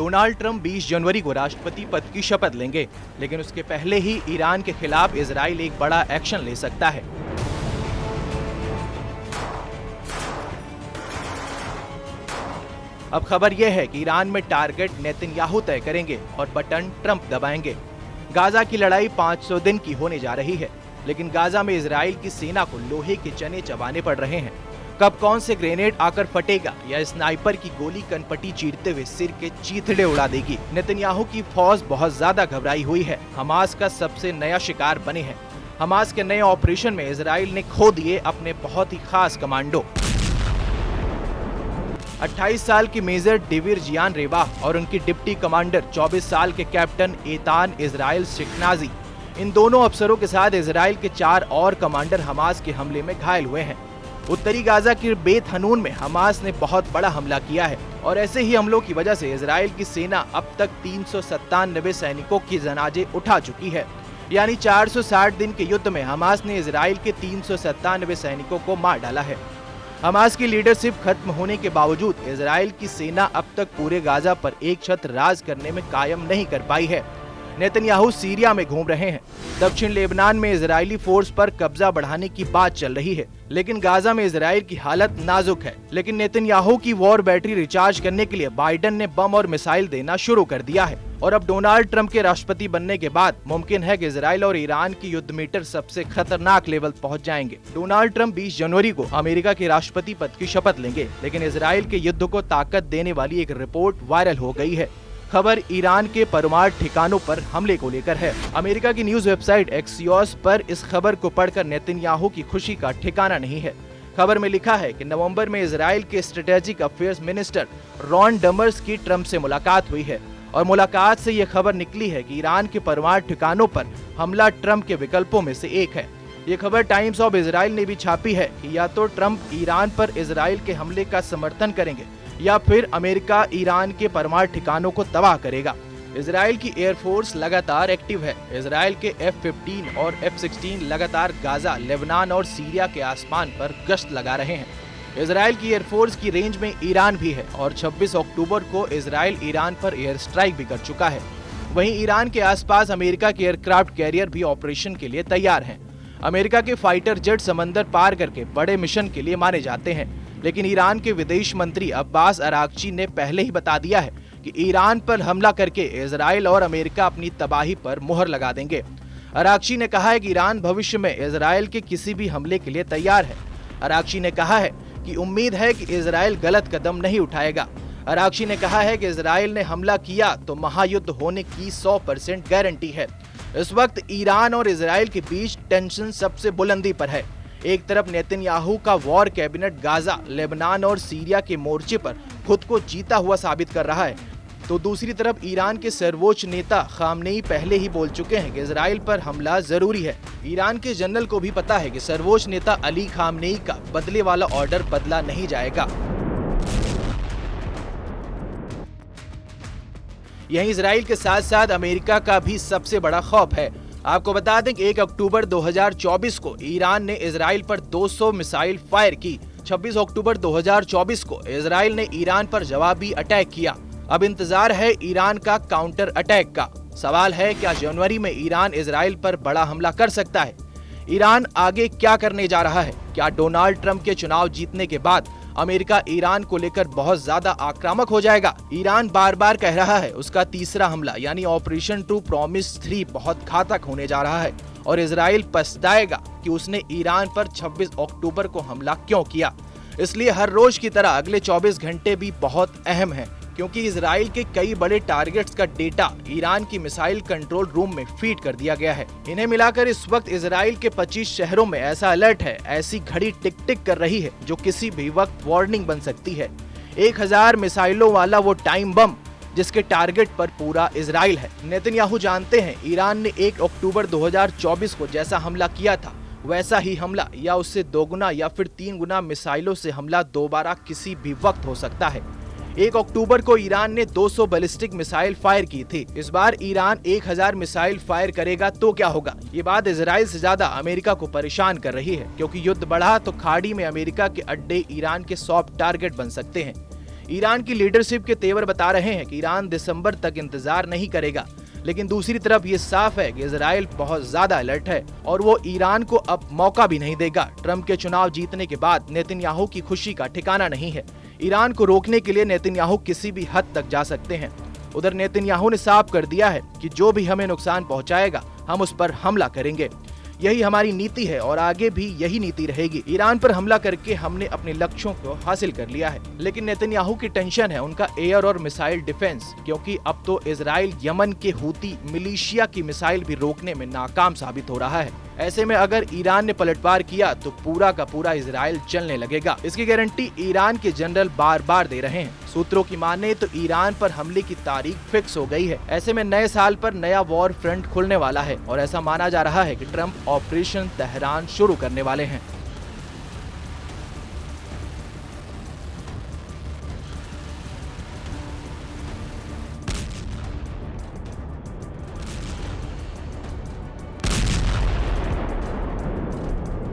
Donald Trump 20 जनवरी को राष्ट्रपति पद की शपथ लेंगे, लेकिन उसके पहले ही ईरान के खिलाफ इजराइल एक बड़ा एक्शन ले सकता है। अब खबर यह है कि ईरान में टारगेट नेतन्याहू तय करेंगे और बटन ट्रंप दबाएंगे। गाजा की लड़ाई 500 दिन की होने जा रही है, लेकिन गाजा में इजराइल की सेना को लोहे के चने चबाने पड़ रहे हैं। कब कौन से ग्रेनेड आकर फटेगा या स्नाइपर की गोली कनपटी चीरते हुए सिर के चीथड़े उड़ा देगी। नेतन्याहू की फौज बहुत ज्यादा घबराई हुई है, हमास का सबसे नया शिकार बने हैं। हमास के नए ऑपरेशन में इजराइल ने खो दिए अपने बहुत ही खास कमांडो। 28 साल की मेजर डेविर जियान रेवाह और उनकी डिप्टी कमांडर 24 साल के कैप्टन एतान इजराइल शिकनाजी, इन दोनों अफसरों के साथ इजराइल के 4 और कमांडर हमास के हमले में घायल हुए हैं। उत्तरी गाजा के बेत हनून में हमास ने बहुत बड़ा हमला किया है और ऐसे ही हमलों की वजह से इजराइल की सेना अब तक 397 सैनिकों की जनाजे उठा चुकी है। यानी 460 दिन के युद्ध में हमास ने इजराइल के 397 सैनिकों को मार डाला है। हमास की लीडरशिप खत्म होने के बावजूद इजराइल की सेना अब तक पूरे गाजा पर एक छत राज करने में कायम नहीं कर पाई है। नेतन्याहू सीरिया में घूम रहे हैं। दक्षिण लेबनान में इजरायली फोर्स पर कब्जा बढ़ाने की बात चल रही है, लेकिन गाजा में इजराइल की हालत नाजुक है। लेकिन नेतन्याहू की वॉर बैटरी रिचार्ज करने के लिए बाइडेन ने बम और मिसाइल देना शुरू कर दिया है और अब डोनाल्ड ट्रंप के राष्ट्रपति बनने के बाद मुमकिन है कि इजराइल और ईरान की युद्ध मीटर सबसे खतरनाक लेवल पहुंच जाएंगे। डोनाल्ड ट्रंप 20 जनवरी को अमेरिका के राष्ट्रपति पद की शपथ लेंगे, लेकिन इजराइल के युद्ध को ताकत देने वाली एक रिपोर्ट वायरल हो गई है। खबर ईरान के परमाणु ठिकानों पर हमले को लेकर है। अमेरिका की न्यूज वेबसाइट एक्सियोस पर इस खबर को पढ़कर नेतन्याहू की खुशी का ठिकाना नहीं है। खबर में लिखा है कि नवंबर में इजराइल के स्ट्रेटेजिक अफेयर्स मिनिस्टर रॉन डमर्स की ट्रंप से मुलाकात हुई है और मुलाकात से यह खबर निकली है कि ईरान के परमाणु ठिकानों पर हमला ट्रंप के विकल्पों में से एक है। ये खबर टाइम्स ऑफ इजराइल ने भी छापी है कि या तो ट्रंप ईरान पर इजराइल के हमले का समर्थन करेंगे या फिर अमेरिका ईरान के परमाणु ठिकानों को तबाह करेगा। इजराइल की एयरफोर्स लगातार एक्टिव है। इजराइल के F-15 और F-16 लगातार गाजा, लेबनान और सीरिया के आसमान पर गश्त लगा रहे हैं। इजराइल की एयरफोर्स की रेंज में ईरान भी है और 26 अक्टूबर को इजराइल ईरान पर एयर स्ट्राइक भी कर चुका है। वहीं ईरान के आसपास अमेरिका के एयरक्राफ्ट कैरियर भी ऑपरेशन के लिए तैयार हैं। अमेरिका के फाइटर जेट समंदर पार करके बड़े मिशन के लिए माने जाते हैं, लेकिन ईरान के विदेश मंत्री अब्बास अरागची ने पहले ही बता दिया है कि ईरान पर हमला करके इजराइल और अमेरिका अपनी तबाही पर मुहर लगा देंगे। अरागची ने कहा है कि ईरान भविष्य में इजराइल के किसी भी हमले के लिए तैयार है। अरागची ने कहा है कि उम्मीद है कि इजराइल गलत कदम नहीं उठाएगा। अरागची ने कहा है कि इजराइल ने हमला किया तो महायुद्ध होने की 100% गारंटी है। इस वक्त ईरान और इजराइल के बीच टेंशन सबसे बुलंदी पर है। एक तरफ नेतन्याहू का वॉर कैबिनेट गाजा, लेबनान और सीरिया के मोर्चे पर खुद को जीता हुआ साबित कर रहा है, तो दूसरी तरफ ईरान के सर्वोच्च नेता खामनेई पहले ही बोल चुके हैं कि इजराइल पर हमला जरूरी है। ईरान के जनरल को भी पता है कि सर्वोच्च नेता अली खामनेई का बदले वाला ऑर्डर बदला नहीं जाएगा। यहीं इजराइल के साथ साथ अमेरिका का भी सबसे बड़ा खौफ है। आपको बता दें कि 1 अक्टूबर 2024 को ईरान ने इजराइल पर 200 मिसाइल फायर की। 26 अक्टूबर 2024 को इजराइल ने ईरान पर जवाबी अटैक किया। अब इंतजार है ईरान का काउंटर अटैक का। सवाल है, क्या जनवरी में ईरान इजराइल पर बड़ा हमला कर सकता है? ईरान आगे क्या करने जा रहा है? क्या डोनाल्ड ट्रंप के चुनाव जीतने के बाद अमेरिका ईरान को लेकर बहुत ज्यादा आक्रामक हो जाएगा? ईरान बार बार कह रहा है उसका तीसरा हमला यानी ऑपरेशन ट्रू प्रॉमिस 3 बहुत घातक होने जा रहा है और इजराइल पछताएगा कि उसने ईरान पर 26 अक्टूबर को हमला क्यों किया। इसलिए हर रोज की तरह अगले 24 घंटे भी बहुत अहम है, क्योंकि इजराइल के कई बड़े टारगेट्स का डेटा ईरान की मिसाइल कंट्रोल रूम में फीड कर दिया गया है। इन्हें मिलाकर इस वक्त इजराइल के 25 शहरों में ऐसा अलर्ट है, ऐसी घड़ी टिक टिक कर रही है जो किसी भी वक्त वार्निंग बन सकती है। 1000 मिसाइलों वाला वो टाइम बम जिसके टारगेट पर पूरा इजराइल है। नेतन्याहू जानते हैं ईरान ने 1 अक्टूबर 2024 को जैसा हमला किया था वैसा ही हमला या उससे 2 गुना या फिर 3 गुना मिसाइलों से हमला दोबारा किसी भी वक्त हो सकता है। 1 अक्टूबर को ईरान ने 200 बैलिस्टिक मिसाइल फायर की थी। इस बार ईरान 1000 मिसाइल फायर करेगा तो क्या होगा? ये बात इजराइल से ज्यादा अमेरिका को परेशान कर रही है, क्योंकि युद्ध बढ़ा तो खाड़ी में अमेरिका के अड्डे ईरान के सॉफ्ट टारगेट बन सकते हैं। ईरान की लीडरशिप के तेवर बता रहे हैं कि ईरान दिसंबर तक इंतजार नहीं करेगा, लेकिन दूसरी तरफ ये साफ है कि इजराइल बहुत ज्यादा अलर्ट है और वो ईरान को अब मौका भी नहीं देगा। ट्रंप के चुनाव जीतने के बाद नेतन्याहू की खुशी का ठिकाना नहीं है। ईरान को रोकने के लिए नेतन्याहू किसी भी हद तक जा सकते हैं। उधर नेतन्याहू ने साफ कर दिया है कि जो भी हमें नुकसान पहुंचाएगा हम उस पर हमला करेंगे। यही हमारी नीति है और आगे भी यही नीति रहेगी। ईरान पर हमला करके हमने अपने लक्ष्यों को हासिल कर लिया है, लेकिन नेतन्याहू की टेंशन है उनका एयर और मिसाइल डिफेंस, क्योंकि अब तो इजराइल यमन के हूती मिलिशिया की मिसाइल भी रोकने में नाकाम साबित हो रहा है। ऐसे में अगर ईरान ने पलटवार किया तो पूरा का पूरा इजराइल चलने लगेगा। इसकी गारंटी ईरान के जनरल बार बार दे रहे हैं। सूत्रों की माने तो ईरान पर हमले की तारीख फिक्स हो गई है। ऐसे में नए साल पर नया वॉर फ्रंट खुलने वाला है और ऐसा माना जा रहा है कि ट्रंप ऑपरेशन तेहरान शुरू करने वाले हैं।